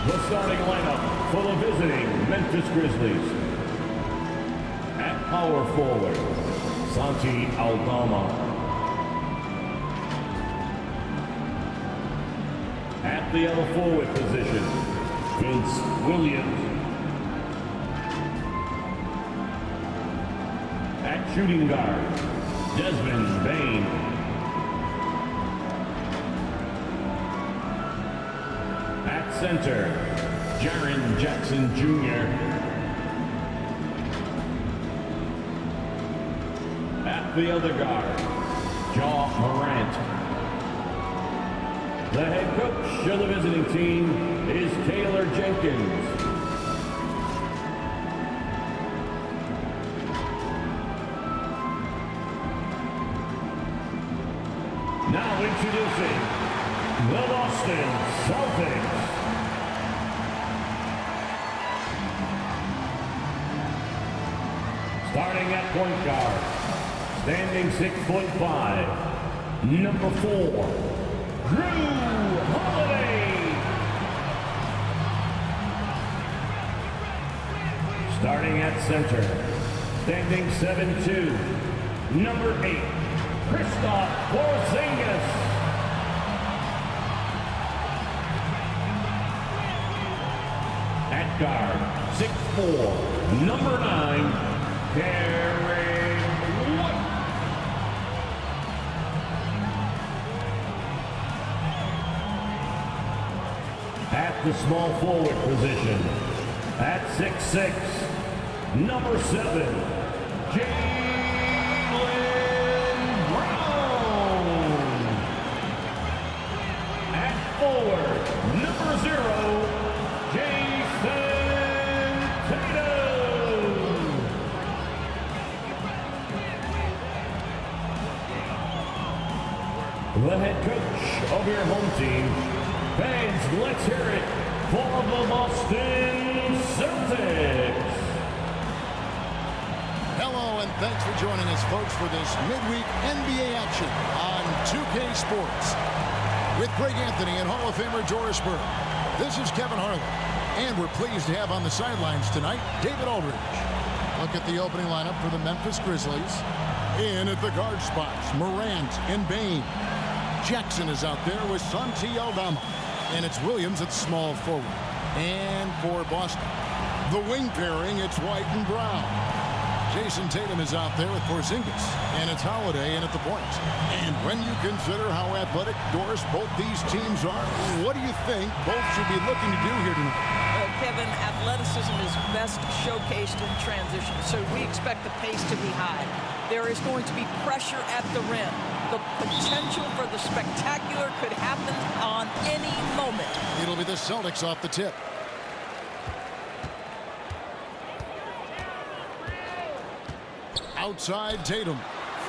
The starting lineup for the visiting Memphis Grizzlies. At power forward, Santi Aldama. At the other forward position, Vince Williams. At shooting guard, Desmond Bain. At center, Jaren Jackson Jr. At the other guard, Ja Morant. The head coach of the visiting team is Taylor Jenkins. Now introducing the Boston Celtics. Starting at point guard, standing 6'5", number 4, Drew Holiday. Starting at center, standing 7'2", number 8, Kristaps Porzingis. At guard, 6'4", number 9, Derek White. At the small forward position, at 6'6", number 7, Jaylen Brown. At forward, number 0, Jason Tatum. The head coach of your home team. Fans, let's hear it for the Boston Celtics. Hello, and thanks for joining us, folks, for this midweek NBA action on 2K Sports. With Greg Anthony and Hall of Famer Doris Burke, this is Kevin Harlan, and we're pleased to have on the sidelines tonight David Aldridge. Look at the opening lineup for the Memphis Grizzlies. In at the guard spots, Morant and Bain. Jackson is out there with Santi Aldama. And it's Williams at small forward. And for Boston, the wing pairing, it's White and Brown. Jason Tatum is out there with Porzingis. And it's Holiday in at the point. And when you consider how athletic, Doris, both these teams are, what do you think both should be looking to do here tonight? Kevin, athleticism is best showcased in transition, so we expect the pace to be high. There is going to be pressure at the rim. The potential for the spectacular could happen on any moment. It'll be the Celtics off the tip. Outside Tatum.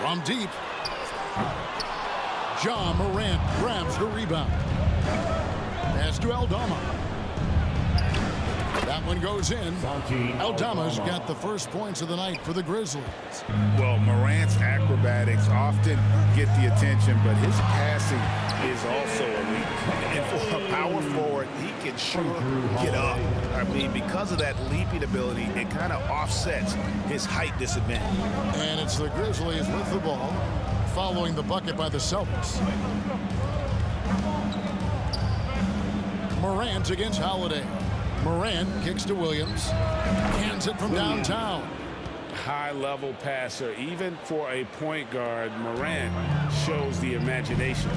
From deep. Ja Morant grabs the rebound. Pass to Aldama. That one goes in. Aldama's got the first points of the night for the Grizzlies. Well, Morant's acrobatics often get the attention, but his passing is also elite. And for a power forward, he can sure get up. I mean, because of that leaping ability, it kind of offsets his height disadvantage. And it's the Grizzlies with the ball, following the bucket by the Celtics. Morant against Holiday. Morant kicks to Williams. Hands it from downtown. High-level passer. Even for a point guard, Morant shows the imagination.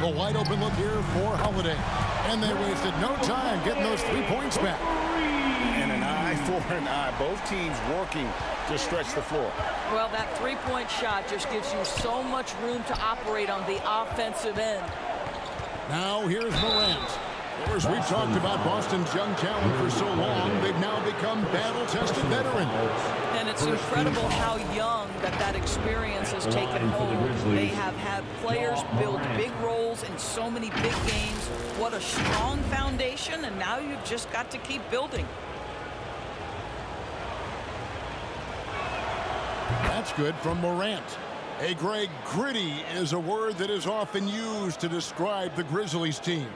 The wide open look here for Holiday. And they wasted no time getting those 3 points back. And an eye for an eye. Both teams working to stretch the floor. Well, that three-point shot just gives you so much room to operate on the offensive end. Now here's Morant. Of course, we've talked about Boston's young talent for so long, they've now become battle-tested veterans. And it's incredible how young that experience has taken hold. They have had players build big roles in so many big games. What a strong foundation, and now you've just got to keep building. That's good from Morant. Hey, Greg, gritty is a word that is often used to describe the Grizzlies teams.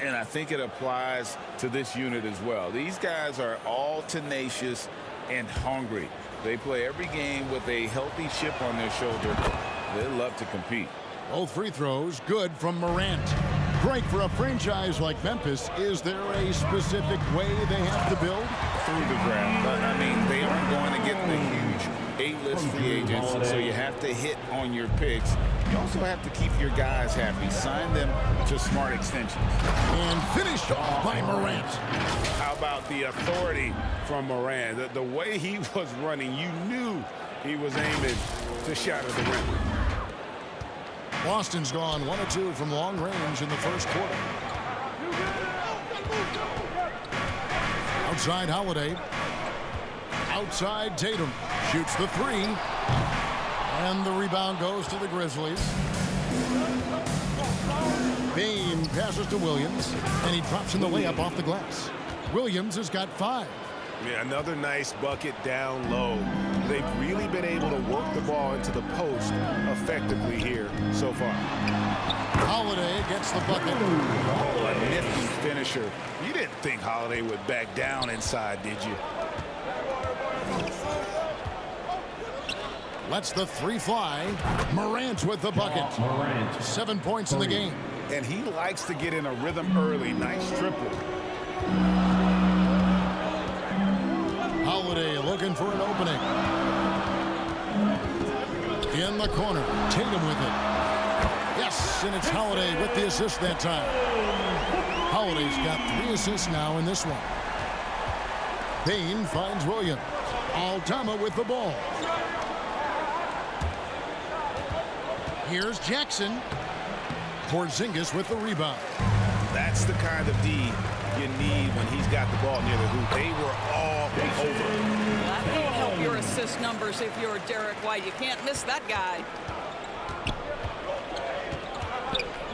And I think it applies to this unit as well. These guys are all tenacious and hungry. They play every game with a healthy chip on their shoulder. They love to compete. Both free throws good from Morant. Great for a franchise like Memphis. Is there a specific way they have to build? Through the draft. I mean, they aren't going to get the huge A-list free agents, so you have to hit on your picks. You also have to keep your guys happy. Sign them to smart extensions. And finished off by Morant. How about the authority from Morant? The way he was running, you knew he was aiming to shatter the rim. Boston's gone 1 of 2 from long range in the first quarter. Outside Holiday. Outside Tatum. Shoots the 3. And the rebound goes to the Grizzlies. Bain passes to Williams. And he drops in the layup off the glass. Williams has got 5. Yeah, another nice bucket down low. They've really been able to work the ball into the post effectively here so far. Holiday gets the bucket. Oh, a nifty finisher. You didn't think Holiday would back down inside, did you? Lets the 3 fly. Morant with the bucket. 7 points in the game. And he likes to get in a rhythm early. Nice triple. Holiday looking for an opening. In the corner. Tatum with it. Yes, and it's Holiday with the assist that time. Holiday's got 3 assists now in this one. Bain finds Williams. Aldama with the ball. Here's Jackson. Porzingis with the rebound. That's the kind of D you need when he's got the ball near the hoop. They were all over. Well, that can't help your assist numbers if you're Derek White. You can't miss that guy.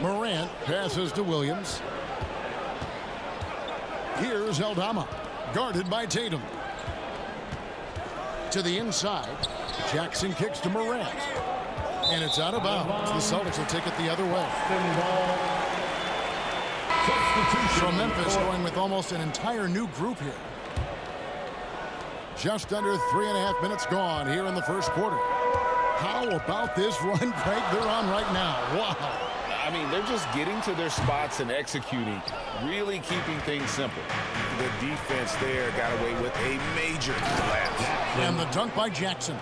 Morant passes to Williams. Here's Aldama, guarded by Tatum. To the inside. Jackson kicks to Morant. And it's out of bounds. The Celtics will take it the other way. So Memphis going with almost an entire new group here. Just under 3.5 minutes gone here in the first quarter. How about this run, Craig, they're on right now? Wow. I mean, they're just getting to their spots and executing, really keeping things simple. The defense there got away with a major collapse. And the dunk by Jackson.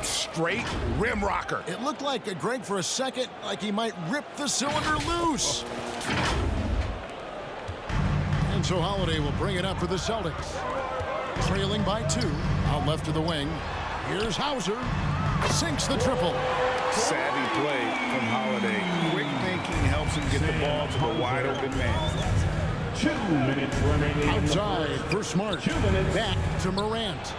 Straight rim rocker. It looked like Greg for a second, like he might rip the cylinder loose. And so Holiday will bring it up for the Celtics. Trailing by 2, out left to the wing. Here's Hauser. Sinks the triple. Savvy play from Holiday. Quick thinking helps him get the ball to the wide open man. 2 minutes remaining. Outside for Smart. Back to Morant.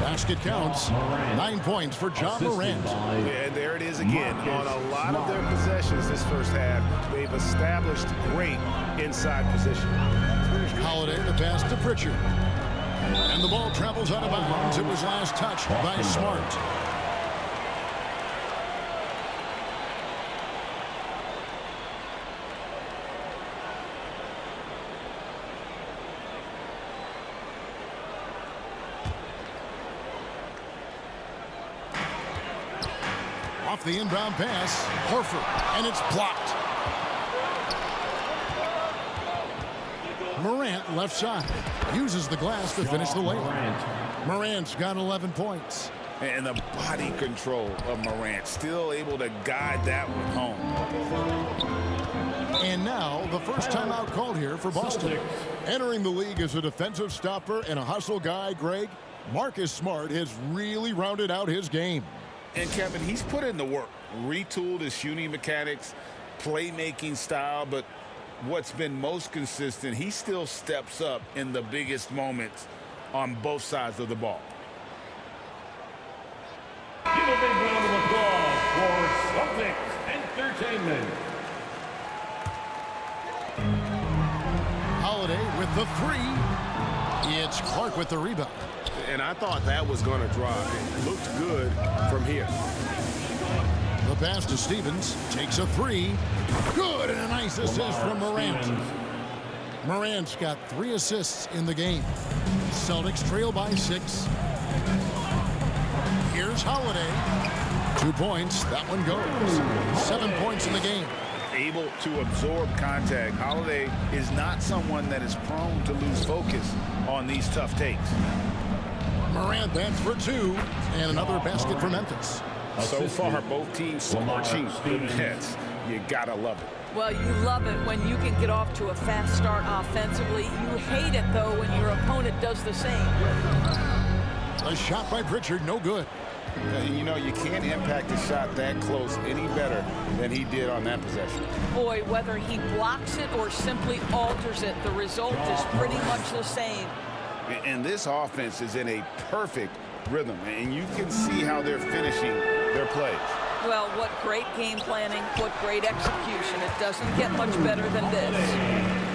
Basket counts. 9 points for John Morant. And there it is again. On a lot of their possessions this first half, they've established great inside position. Holiday the pass to Pritchard. And the ball travels out of bounds. It was last touched by Smart. Off the inbound pass, Horford, and it's blocked. Morant left side, uses the glass to finish the layup. Morant's got 11 points. And the body control of Morant, still able to guide that one home. And now the first timeout called here for Boston. Entering the league as a defensive stopper and a hustle guy, Greg, Marcus Smart has really rounded out his game. And Kevin, he's put in the work, retooled his shooting mechanics, playmaking style, but what's been most consistent, he still steps up in the biggest moments on both sides of the ball. Give a big round of applause for Celtics Entertainment. Holiday with the 3. It's Clark with the rebound. And I thought that was going to drop. It looked good from here. The pass to Stevens. Takes a three. Good, and a nice assist from Morant. Morant's got 3 assists in the game. Celtics trail by 6. Here's Holiday. 2 points. That one goes. 7 points in the game. Able to absorb contact. Holiday is not someone that is prone to lose focus on these tough takes. Morant, that's for 2. And another basket for Memphis. So far, both teams scorching the Nets. You gotta love it. Well, you love it when you can get off to a fast start offensively. You hate it, though, when your opponent does the same. A shot by Pritchard, no good. You know, you can't impact a shot that close any better than he did on that possession. Boy, whether he blocks it or simply alters it, the result is pretty much the same. And this offense is in a perfect rhythm, and you can see how they're finishing their plays. Well, what great game planning, what great execution. It doesn't get much better than this.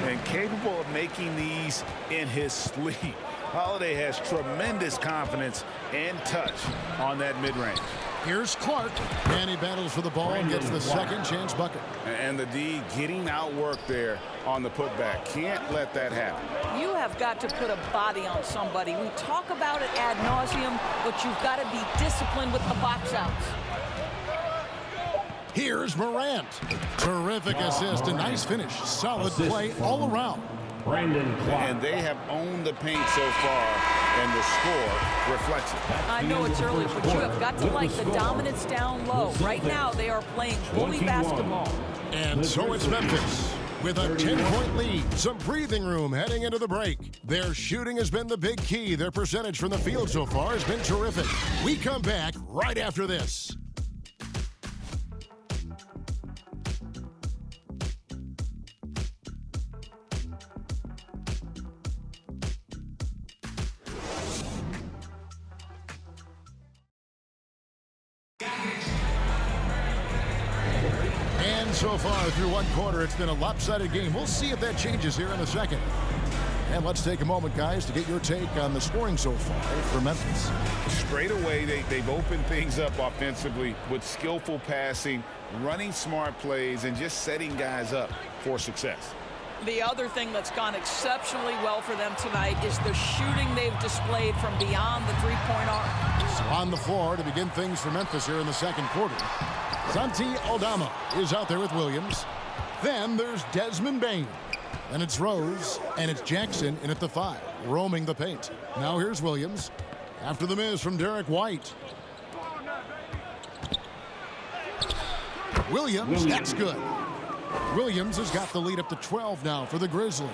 And capable of making these in his sleep. Holiday has tremendous confidence and touch on that mid-range. Here's Clark, and he battles for the ball and gets the second chance bucket. And the D getting outworked there on the putback. Can't let that happen. You have got to put a body on somebody. We talk about it ad nauseum, but you've got to be disciplined with the box outs. Here's Morant. Terrific assist, a nice finish. Solid play all around. And they have owned the paint so far, and the score reflects it. I know it's early, but you have got to like the dominance down low. Right now, they are playing bully basketball. And so it's Memphis with a 10-point lead. Some breathing room heading into the break. Their shooting has been the big key. Their percentage from the field so far has been terrific. We come back right after this. So far through one quarter, it's been a lopsided game. We'll see if that changes here in a second. And let's take a moment, guys, to get your take on the scoring so far for Memphis. Straight away, they've opened things up offensively with skillful passing, running smart plays, and just setting guys up for success. The other thing that's gone exceptionally well for them tonight is the shooting they've displayed from beyond the three-point arc. So on the floor to begin things for Memphis here in the second quarter. Santi Aldama is out there with Williams. Then there's Desmond Bane. And it's Rose, and it's Jackson in at the 5, roaming the paint. Now here's Williams. After the miss from Derek White. Williams, that's good. Williams has got the lead up to 12 now for the Grizzlies.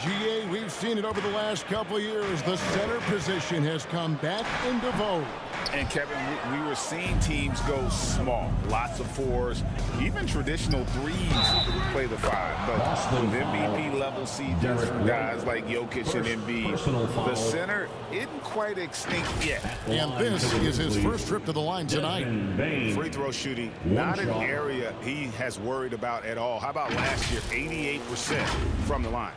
GA, we've seen it over the last couple of years. The center position has come back into vogue. And Kevin, we were seeing teams go small, lots of 4s, even traditional 3s play the 5. But with MVP level seasons from guys like Jokic and Embiid, the center isn't quite extinct yet. And this is his first trip to the line tonight. Free throw shooting, not an area he has worried about at all. How about last year, 88% from the line?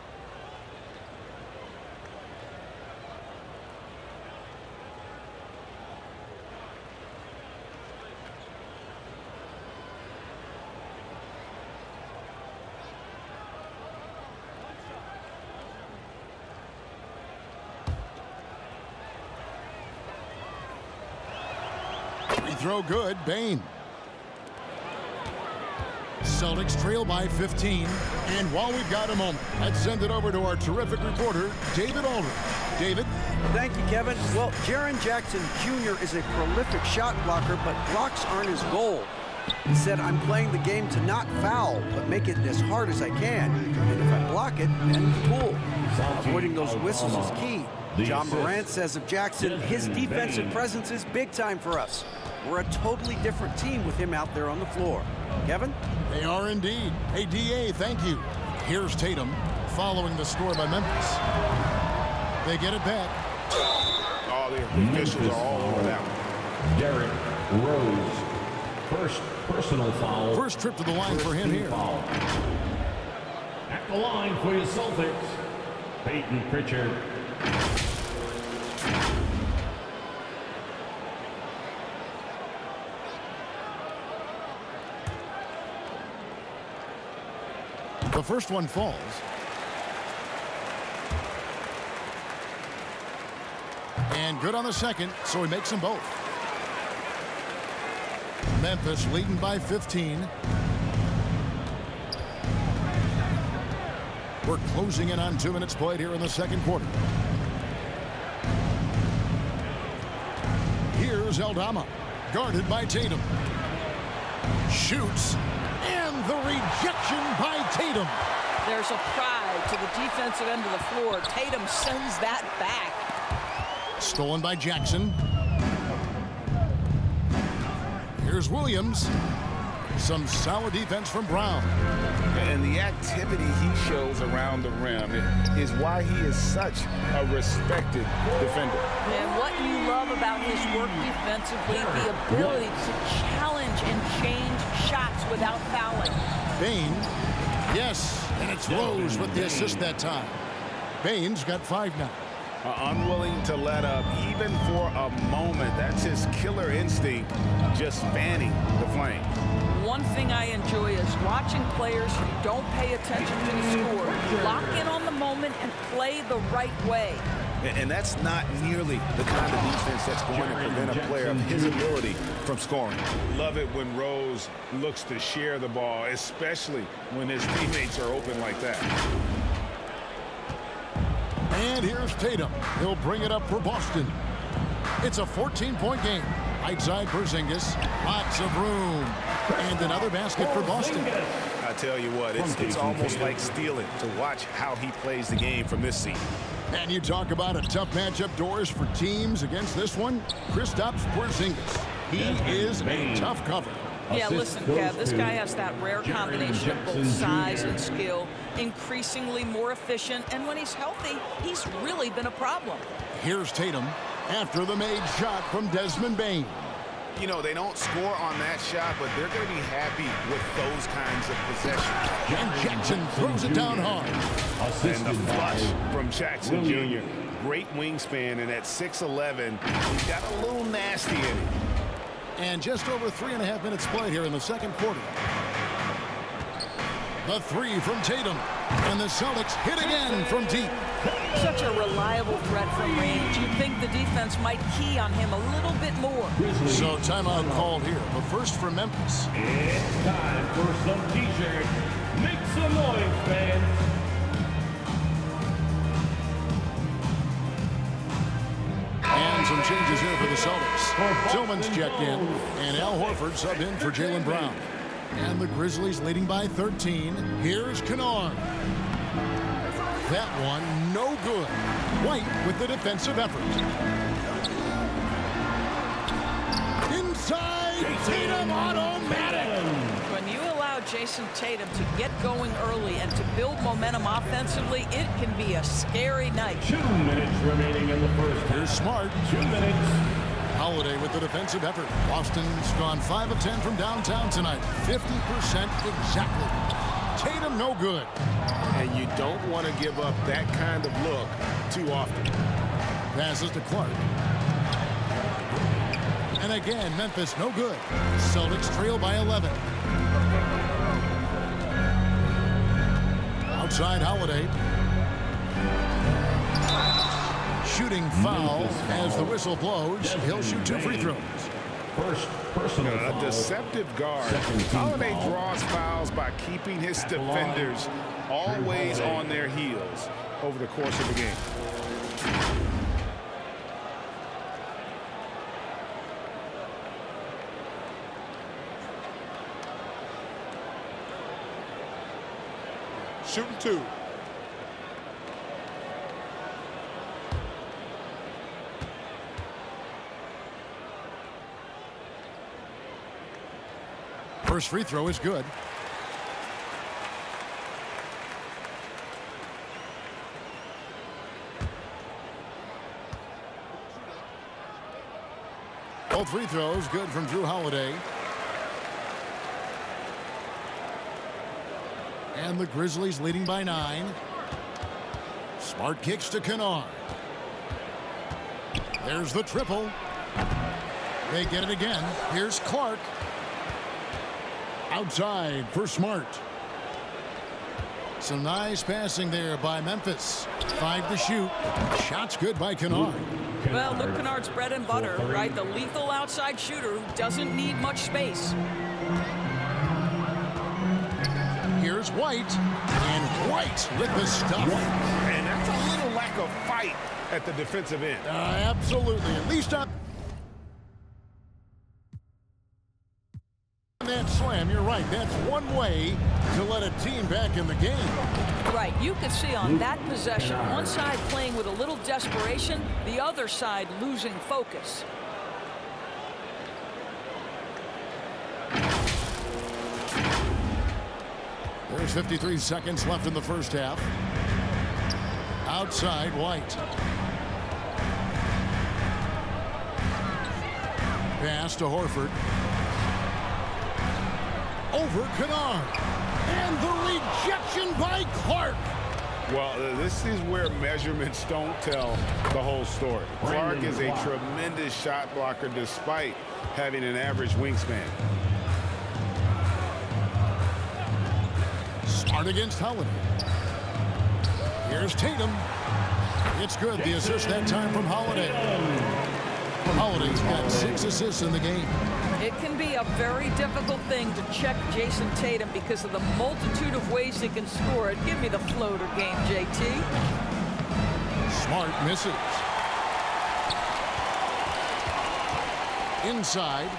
Throw good, Bane. Celtics trail by 15. And while we've got a moment, let's send it over to our terrific reporter, David Aldridge. David? Thank you, Kevin. Well, Jaren Jackson Jr. is a prolific shot blocker, but blocks aren't his goal. He said, I'm playing the game to not foul, but make it as hard as I can. And if I block it, then cool. Avoiding those whistles is key. John Morant says of Jackson, his defensive presence is big time for us. We're a totally different team with him out there on the floor. Kevin? They are indeed. Hey, DA, thank you. Here's Tatum following the score by Memphis. They get it back. Oh, the officials are all over that one. Derek Rose. First personal foul. First trip to the line for him here. Foul. At the line for the Celtics, Peyton Pritchard. The first one falls. And good on the second, so he makes them both. Memphis leading by 15. We're closing in on 2 minutes played here in the second quarter. Here's Aldama, guarded by Tatum. Shoots, and the rejection by Tatum. There's a pride to the defensive end of the floor. Tatum sends that back. Stolen by Jackson. Here's Williams. Some solid defense from Brown. And the activity he shows around the rim is why he is such a respected defender. And what you love about his work defensively, the ability to challenge and change shots without fouling. Bain. Yes, and it's Rose with the assist that time. Bain's got 5 now. Unwilling to let up even for a moment. That's his killer instinct, just fanning the flame. One thing I enjoy is watching players who don't pay attention to the score, lock in on the moment and play the right way. And that's not nearly the kind of defense that's going to prevent a player of his ability from scoring. Love it when Rose looks to share the ball, especially when his teammates are open like that. And here's Tatum. He'll bring it up for Boston. It's a 14-point game. Right side Porzingis. Lots of room. And another basket for Boston. I tell you what, it's almost like stealing to watch how he plays the game from this seat. And you talk about a tough matchup, Doris, for teams against this one. Kristaps Porzingis. He is a tough cover. Yeah, listen, Kev, this guy has that rare combination of both size and skill, increasingly more efficient, and when he's healthy, he's really been a problem. Here's Tatum after the made shot from Desmond Bain. You know, they don't score on that shot, but they're going to be happy with those kinds of possessions. And Jackson throws it down hard. And the flush from Jackson Jr. Great wingspan, and at 6'11", he's got a little nasty in it. And just over 3.5 minutes played here in the second quarter. The 3 from Tatum. And the Celtics hit again from deep. Such a reliable threat from range. You'd think the defense might key on him a little bit more. So timeout called here, but first for Memphis. It's time for some T-shirts. Make some noise, fans. And some changes here for the Celtics. Tillman's checked in, and Al Horford subbed in for Jaylen Brown. And the Grizzlies leading by 13. Here's Kennard. That one, no good. White with the defensive effort. Inside, Tatum automatic. When you allow Jason Tatum to get going early and to build momentum offensively, it can be a scary night. 2 minutes remaining in the first. Here's Smart. 2 minutes. Holiday with the defensive effort. Boston's gone 5 of 10 from downtown tonight. 50% exactly. Tatum no good. And you don't want to give up that kind of look too often. Passes to Clark. And again, Memphis no good. Celtics trail by 11. Outside Holiday. Shooting foul as the whistle blows. He'll shoot 2 free throws. First personal A foul. deceptive guard. Second team Holiday foul. draws fouls by keeping his defenders always on their heels over the course of the game. Shooting 2. First free throw is good. Both free throws good from Drew Holiday. And the Grizzlies leading by 9. Smart kicks to Kennard. There's the triple. They get it again. Here's Clark. Outside for Smart. Some nice passing there by Memphis. 5 to shoot. Shots good by Kennard. Well, Luke Kennard's bread and butter, right? The lethal outside shooter who doesn't need much space. Here's White. And White with the stuff. And that's a little lack of fight at the defensive end. Absolutely. At least on that slam, you're right. That's one way to let a team back in the game. Right. You could see on that possession, one side playing with a little desperation, the other side losing focus. There's 53 seconds left in the first half. Outside, White. Pass to Horford. Over Kennard. And the rejection by Clark. Well, this is where measurements don't tell the whole story. Clark is a tremendous shot blocker despite having an average wingspan. Smart against Holiday. Here's Tatum. It's good. The assist that time from Holiday. Holiday's got 6 assists in the game. It can be a very difficult thing to check Jason Tatum because of the multitude of ways he can score it. Give me the floater game, JT. Smart misses. Inside.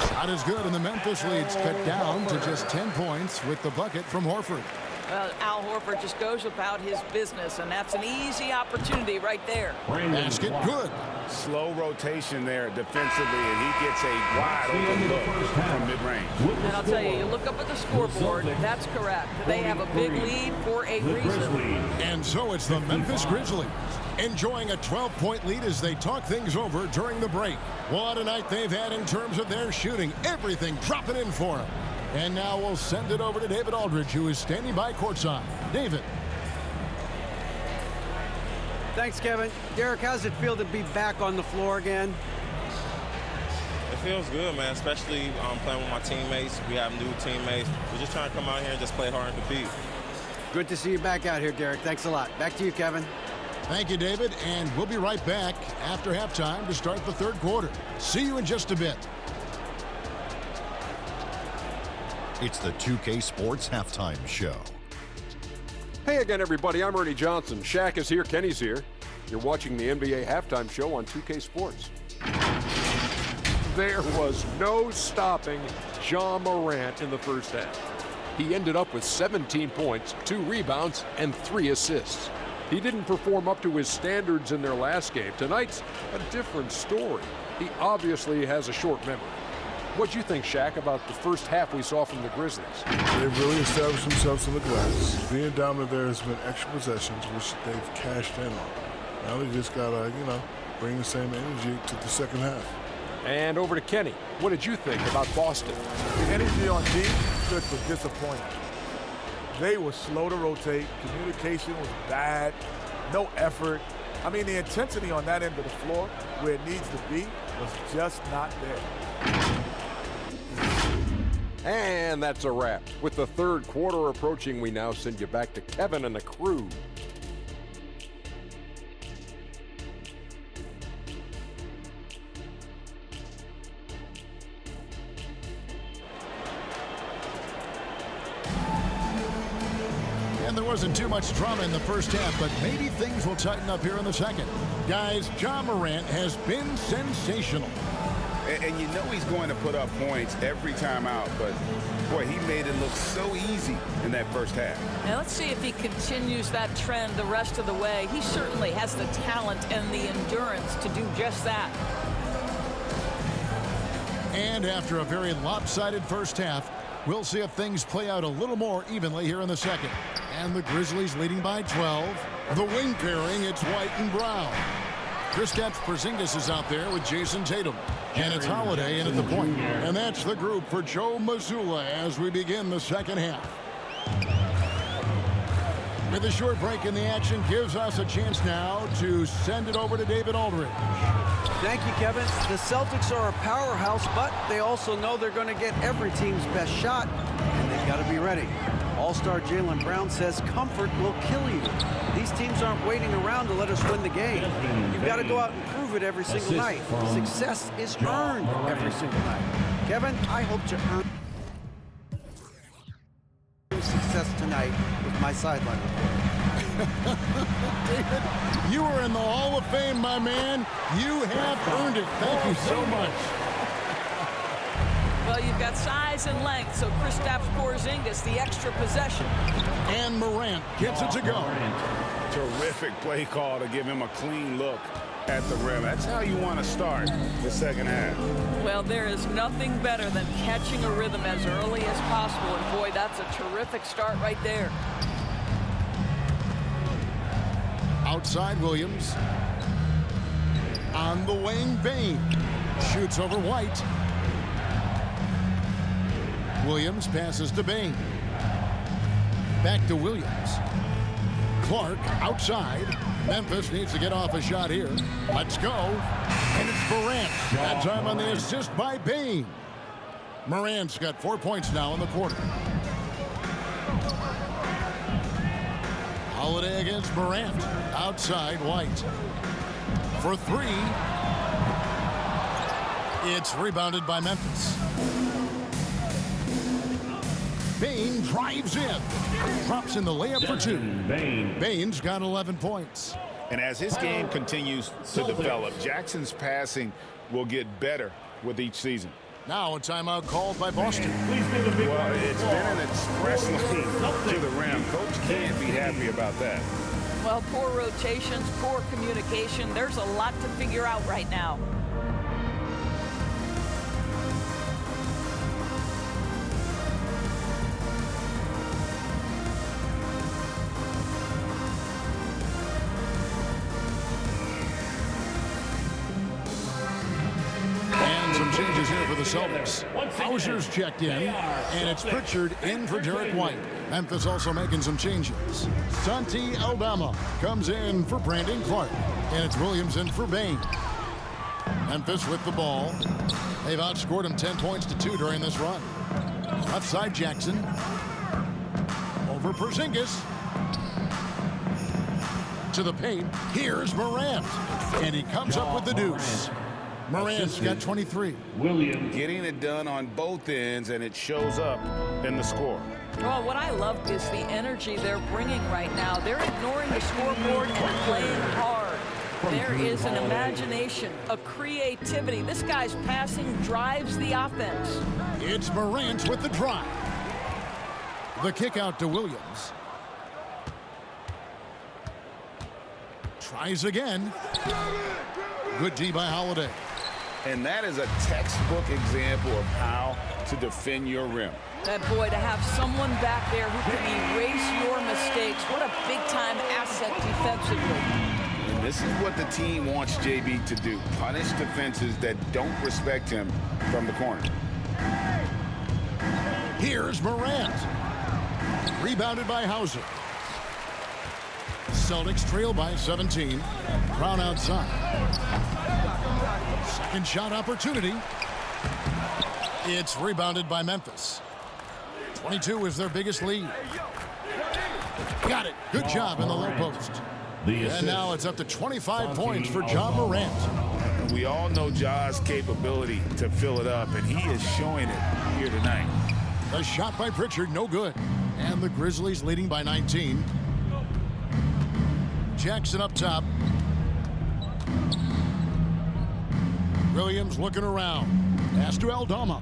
Shot is good, and the Memphis lead's cut down to just 10 points with the bucket from Horford. Well, Al Horford just goes about his business, and that's an easy opportunity right there. Basket good. Slow rotation there defensively, and he gets a wide open look from mid-range. And I'll tell you, you look up at the scoreboard, that's correct. They have a big lead for a reason. And so it's the Memphis Grizzlies enjoying a 12-point lead as they talk things over during the break. What a night they've had in terms of their shooting. Everything dropping in for them. And now we'll send it over to David Aldridge, who is standing by courtside. David. Thanks, Kevin. Derek, how's it feel to be back on the floor again? It feels good, man, especially playing with my teammates. We have new teammates. We're just trying to come out here and just play hard and compete. Good to see you back out here, Derek. Thanks a lot. Back to you, Kevin. Thank you, David. And we'll be right back after halftime to start the third quarter. See you in just a bit. It's the 2K Sports Halftime Show. Hey again, everybody. I'm Ernie Johnson. Shaq is here. Kenny's here. You're watching the NBA Halftime Show on 2K Sports. There was no stopping Ja Morant in the first half. He ended up with 17 points, 2 rebounds, and 3 assists. He didn't perform up to his standards in their last game. Tonight's a different story. He obviously has a short memory. What do you think, Shaq, about the first half we saw from the Grizzlies? They've really established themselves in the glass. Being dominant there has been extra possessions, which they've cashed in on. Now they just got to, bring the same energy to the second half. And over to Kenny. What did you think about Boston? The energy on defense was disappointing. They were slow to rotate. Communication was bad. No effort. I mean, the intensity on that end of the floor, where it needs to be, was just not there. And that's a wrap. With the third quarter approaching, we now send you back to Kevin and the crew. And there wasn't too much drama in the first half, but maybe things will tighten up here in the second. Guys, Ja Morant has been sensational. And you know he's going to put up points every time out, but boy, he made it look so easy in that first half. Now let's see if he continues that trend the rest of the way. He certainly has the talent and the endurance to do just that. And after a very lopsided first half, we'll see if things play out a little more evenly here in the second. And the Grizzlies leading by 12. The wing pairing, it's White and Brown. Kristaps Porzingis is out there with Jason Tatum. And it's Holiday in at the point. And that's the group for Joe Mazzulla as we begin the second half. With a short break in the action gives us a chance now to send it over to David Aldridge. Thank you, Kevin. The Celtics are a powerhouse, but they also know they're going to get every team's best shot, and they've got to be ready. All-star Jaylen Brown says comfort will kill you. These teams aren't waiting around to let us win the game. You've got to go out and prove it every single night. Success is earned every single night. Kevin, I hope to earn success tonight with my sideline report. David, you are in the Hall of Fame, my man. You have earned it. Thank you so much. Well, you've got size and length, so Kristaps Porzingis, the extra possession. And Morant gets it to go. Terrific play call to give him a clean look at the rim. That's how you want to start the second half. Well, there is nothing better than catching a rhythm as early as possible, and boy, that's a terrific start right there. Outside Williams. On the wing, Bane. Shoots over White. Williams passes to Bane. Back to Williams. Clark outside. Memphis needs to get off a shot here. Let's go. And it's Morant. That time on the assist by Bane. Morant's got 4 points now in the quarter. Holiday against Morant. Outside White. For three. It's rebounded by Memphis. Bane drives in. Drops in the layup for two. Bane's got 11 points. And as his game continues to develop, Jackson's passing will get better with each season. Now a timeout called by Boston. Well, it's been an express lane to the rim. Coach can't be happy about that. Well, poor rotations, poor communication. There's a lot to figure out right now. Changes here for the Celtics. Hauser's checked in, and it's Pritchard in for Derek White. Memphis also making some changes. Santi Aldama comes in for Brandon Clark, and it's Williams in for Bane. Memphis with the ball. They've outscored him 10 points to 2 during this run. Outside Jackson. Over Porzingis. To the paint. Here's Morant, and he comes up with the deuce. Morant's got 23. Williams getting it done on both ends, and it shows up in the score. Well, what I love is the energy they're bringing right now. They're ignoring the scoreboard and playing hard. There is an imagination, a creativity. This guy's passing drives the offense. It's Morant with the drive. The kick out to Williams. Tries again. Good D by Holiday. And that is a textbook example of how to defend your rim. And boy, to have someone back there who can erase your mistakes, what a big-time asset defensively. And this is what the team wants JB to do. Punish defenses that don't respect him from the corner. Here's Morant. Rebounded by Hauser. Celtics trail by 17. Brown outside. Second shot opportunity. It's rebounded by Memphis. 22 is their biggest lead. Got it. Good job in the low post. And now it's up to 25 points for Ja Morant. We all know Ja's capability to fill it up, and he is showing it here tonight. The shot by Pritchard, no good. And the Grizzlies leading by 19. Jackson up top. Williams looking around. Pass to Aldama.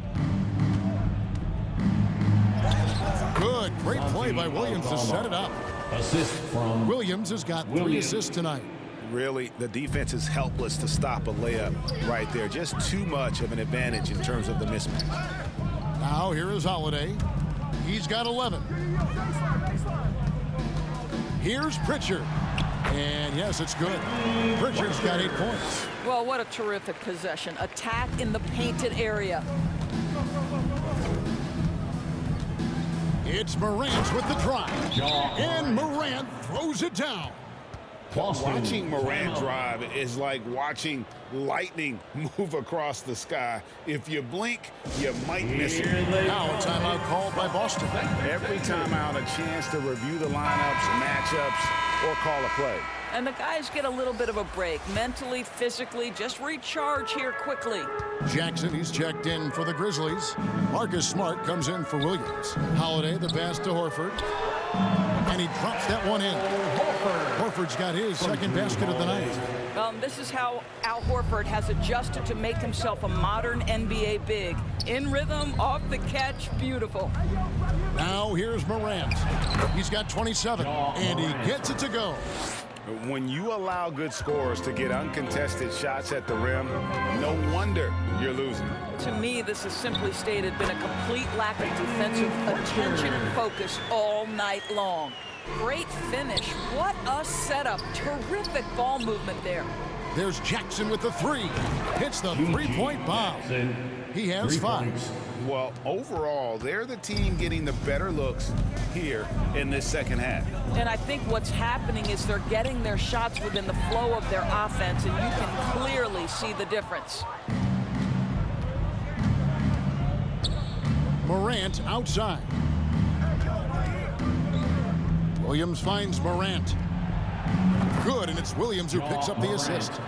Good. Great play by Williams to set it up. Assist from Williams has got 3 assists tonight. Really, the defense is helpless to stop a layup right there. Just too much of an advantage in terms of the mismatch. Now here is Holiday. He's got 11. Here's Pritchard. And yes, it's good. Pritchard's got 8 points. Well, what a terrific possession. Attack in the painted area. It's Morant with the drive. And Morant throws it down. Watching Morant drive is like watching lightning move across the sky. If you blink, you might miss it. Now a timeout called by Boston. Every timeout, a chance to review the lineups, matchups, or call a play. And the guys get a little bit of a break, mentally, physically, just recharge here quickly. Jackson, he's checked in for the Grizzlies. Marcus Smart comes in for Williams. Holiday, the pass to Horford. And he drops that one in. Horford's got his second basket of the night. This is how Al Horford has adjusted to make himself a modern NBA big. In rhythm, off the catch, beautiful. Now here's Morant. He's got 27, and he gets it to go. When you allow good scorers to get uncontested shots at the rim, no wonder you're losing. To me, this has simply stated been a complete lack of defensive attention and focus all night long. Great finish. What a setup. Terrific ball movement there. There's Jackson with the three. Hits the three-point bomb. He has 5. Well, overall, they're the team getting the better looks here in this second half. And I think what's happening is they're getting their shots within the flow of their offense, and you can clearly see the difference. Morant outside. Williams finds Morant. Good, and it's Williams who picks up the assist.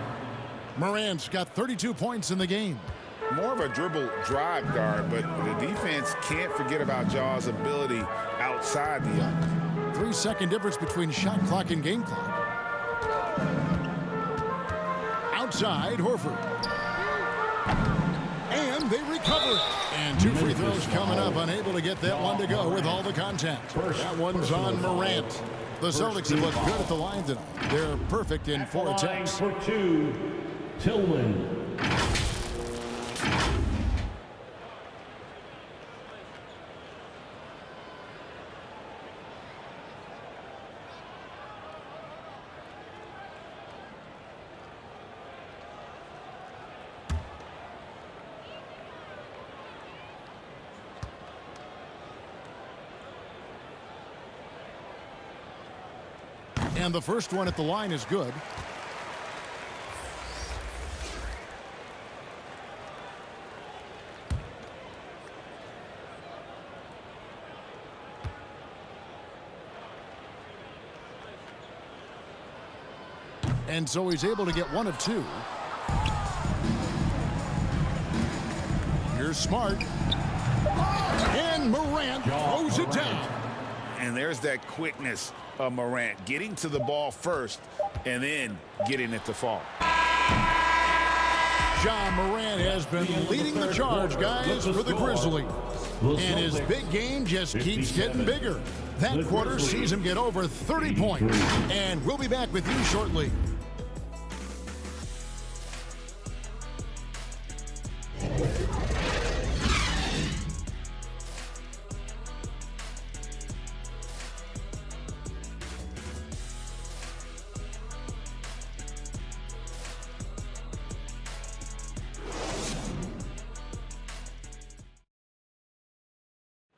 Morant's got 32 points in the game. More of a dribble drive guard, but the defense can't forget about Jaw's ability outside the arc. 3-second difference between shot clock and game clock. Outside, Horford. And they recover. And 2 free throws coming up, unable to get that one to go with all the contact. That one's on Morant. The Celtics have looked good at the line tonight. They're perfect in 4 attempts. For 2, Tillman. And the first one at the line is good. And so he's able to get 1 of 2. Here's Smart. And Morant throws it down. And there's that quickness of Morant, getting to the ball first and then getting it to fall. John Morant has been leading the charge, guys, for the Grizzlies. And his big game just keeps getting bigger. That quarter sees him get over 30 points. And we'll be back with you shortly.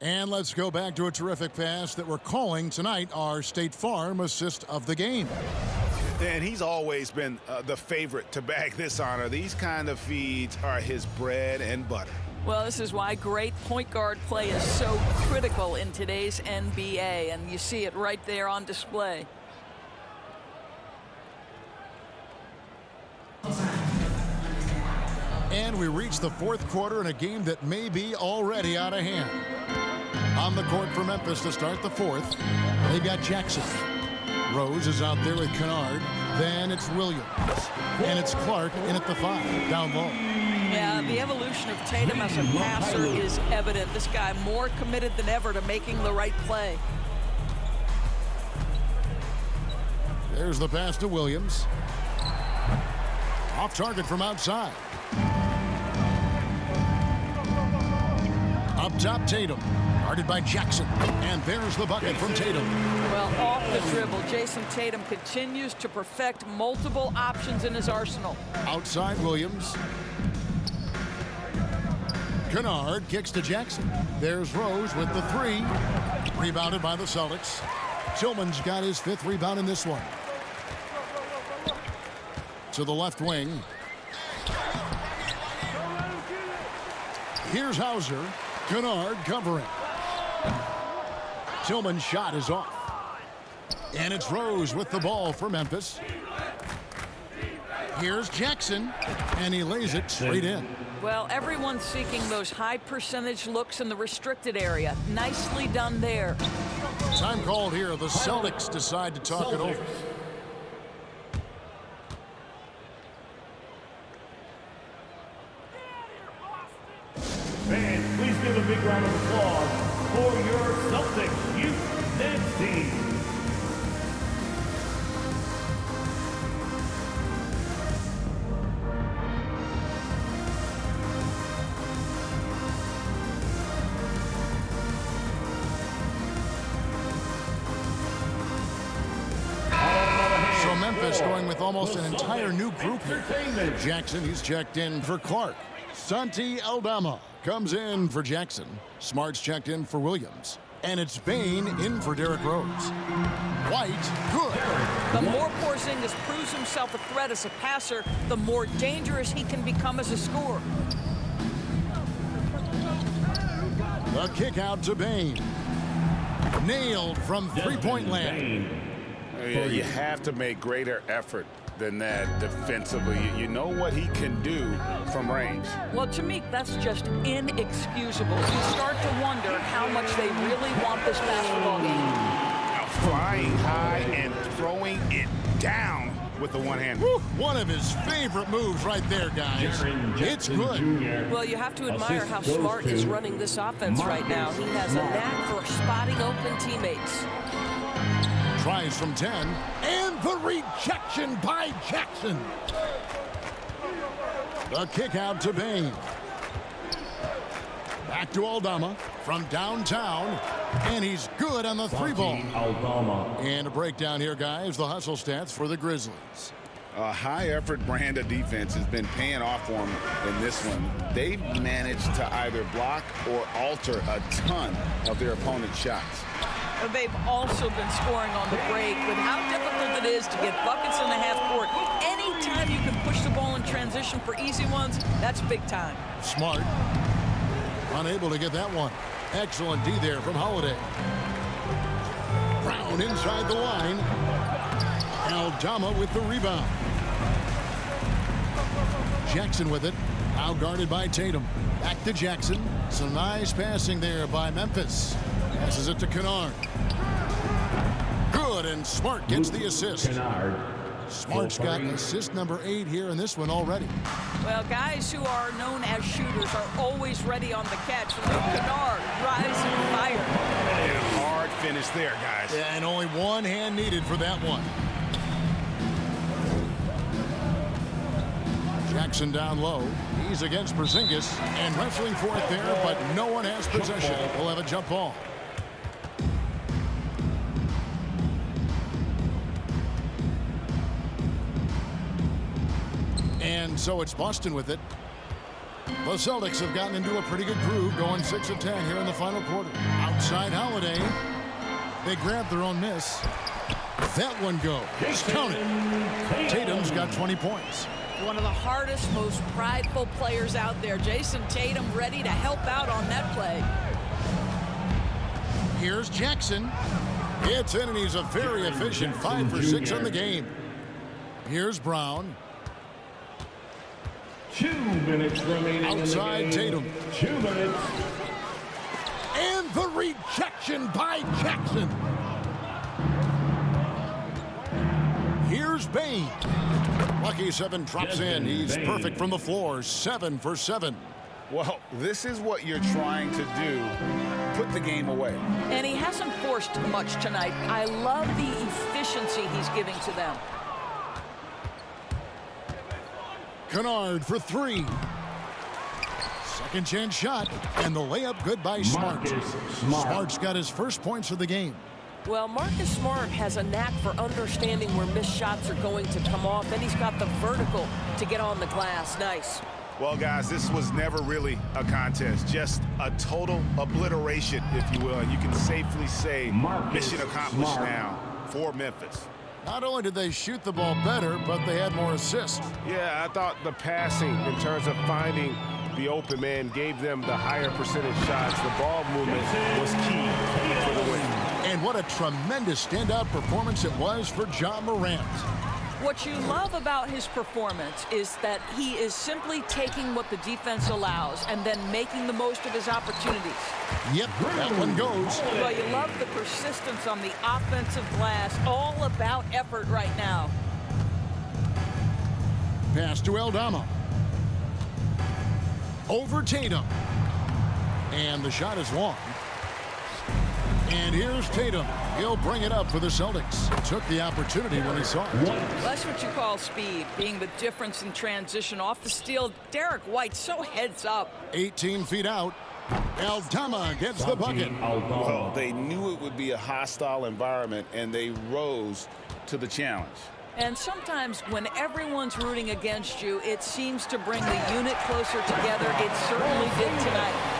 And let's go back to a terrific pass that we're calling tonight our State Farm assist of the game. And he's always been the favorite to bag this honor. These kind of feeds are his bread and butter. Well, this is why great point guard play is so critical in today's NBA, and you see it right there on display. And we reach the 4th quarter in a game that may be already out of hand. On the court for Memphis to start the 4th, they've got Jackson. Rose is out there with Kennard. Then it's Williams. And it's Clark in at the 5, down low. Yeah, the evolution of Tatum as a passer is evident. This guy more committed than ever to making the right play. There's the pass to Williams. Off target from outside. Up top, Tatum. Guarded by Jackson. And there's the bucket from Tatum. Well, off the dribble, Jason Tatum continues to perfect multiple options in his arsenal. Outside, Williams. Kennard kicks to Jackson. There's Rose with the 3. Rebounded by the Celtics. Tillman's got his 5th rebound in this one. to the left wing. Here's Hauser. Kennard covering. Tillman's shot is off. And it's Rose with the ball for Memphis. Here's Jackson, and he lays it straight in. Well, everyone's seeking those high percentage looks in the restricted area. Nicely done there. Time called here. The Celtics decide to talk it over. Fans, please give a big round of applause for your Celtics youth dance team. So Memphis going with almost an entire new group here. Jackson, he's checked in for Clark. Santi Aldama comes in for Jackson. Smart's checked in for Williams. And it's Bain in for Derrick Rose. White, good. The more Porzingis proves himself a threat as a passer, the more dangerous he can become as a scorer. The kick out to Bain. Nailed from three-point land. You have to make greater effort than that defensively. You know what he can do from range. Well, to me, that's just inexcusable. You start to wonder how much they really want this basketball game. Flying high and throwing it down with the one hand. One of his favorite moves right there, guys. It's good. Well, you have to admire how Smart is running this offense right now. He has a knack for spotting open teammates. Tries from 10, and the rejection by Jackson. The kick out to Bain. Back to Aldama from downtown, and he's good on the three ball. And a breakdown here, guys. The hustle stats for the Grizzlies. A high-effort brand of defense has been paying off for them in this one. They've managed to either block or alter a ton of their opponent's shots. They've also been scoring on the break. With how difficult it is to get buckets in the half court, anytime you can push the ball in transition for easy ones, that's big time. Smart. Unable to get that one. Excellent D there from Holiday. Brown inside the line. Aldama with the rebound. Jackson with it. Now guarded by Tatum. Back to Jackson. Some nice passing there by Memphis. Passes it to Kennard. Good, and Smart gets the assist. Smart's got assist number 8 here in this one already. Well, guys who are known as shooters are always ready on the catch. Luke Kennard, rising fire. And a hard finish there, guys. Yeah, and only one hand needed for that one. Jackson down low. He's against Porzingis and wrestling for it there, but no one has possession. We'll have a jump ball. And so it's Boston with it. The Celtics have gotten into a pretty good groove, going 6 of 10 here in the final quarter. Outside Holiday. They grab their own miss. That one goes. Count it. Tatum's got 20 points. One of the hardest, most prideful players out there. Jason Tatum ready to help out on that play. Here's Jackson. Gets in, and he's a very efficient 5 for 6 on the game. Here's Brown. 2 minutes remaining. Outside Tatum. 2 minutes. And the rejection by Jackson. Here's Bain. Lucky 7 drops in. He's perfect from the floor. 7 for 7. Well, this is what you're trying to do. Put the game away. And he hasn't forced much tonight. I love the efficiency he's giving to them. Kennard for 3. Second chance shot, and the layup good by Smart. Smart's got his first points of the game. Well, Marcus Smart has a knack for understanding where missed shots are going to come off, and he's got the vertical to get on the glass. Nice. Well, guys, this was never really a contest, just a total obliteration, if you will. And you can safely say mission accomplished now for Memphis. Not only did they shoot the ball better, but they had more assists. Yeah, I thought the passing in terms of finding the open man gave them the higher percentage shots. The ball movement was key for the win. And what a tremendous standout performance it was for Ja Morant. What you love about his performance is that he is simply taking what the defense allows and then making the most of his opportunities. Yep, that one goes. Well, you love the persistence on the offensive glass. All about effort right now. Pass to Aldama. Over Tatum. And the shot is long. And here's Tatum. He'll bring it up for the Celtics. Took the opportunity when he saw it. That's what you call speed, being the difference in transition off the steal. Derek White so heads up. 18 feet out. Aldama gets the bucket. Well, they knew it would be a hostile environment, and they rose to the challenge. And sometimes when everyone's rooting against you, it seems to bring the unit closer together. It certainly did tonight.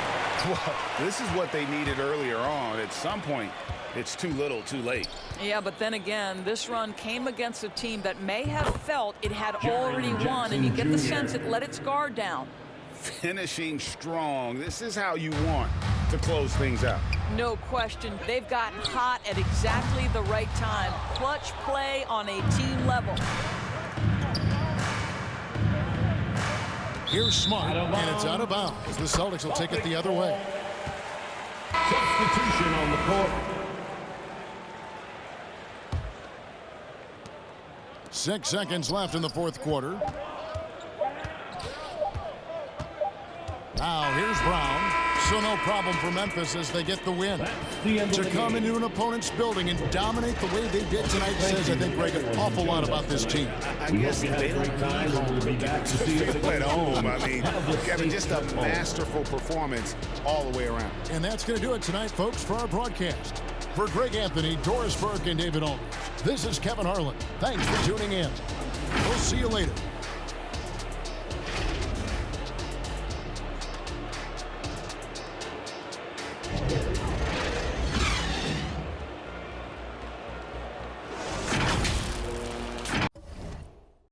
Well, this is what they needed earlier on. At some point, it's too little, too late. Yeah, but then again, this run came against a team that may have felt it had already won, and you get the sense it let its guard down. Finishing strong. This is how you want to close things out. No question. They've gotten hot at exactly the right time. Clutch play on a team level. Here's Smart, and it's out of bounds. The Celtics will take it the other way. Substitution on the court. 6 seconds left in the fourth quarter. Now here's Brown. So no problem for Memphis as they get the win. To come into an opponent's building and dominate the way they did tonight says, I think, Greg, an awful lot about this team. I guess they don't need home to feel at home. I mean, Kevin, just a masterful performance all the way around. And that's going to do it tonight, folks, for our broadcast. For Greg Anthony, Doris Burke, and David Aldridge, this is Kevin Harlan. Thanks for tuning in. We'll see you later.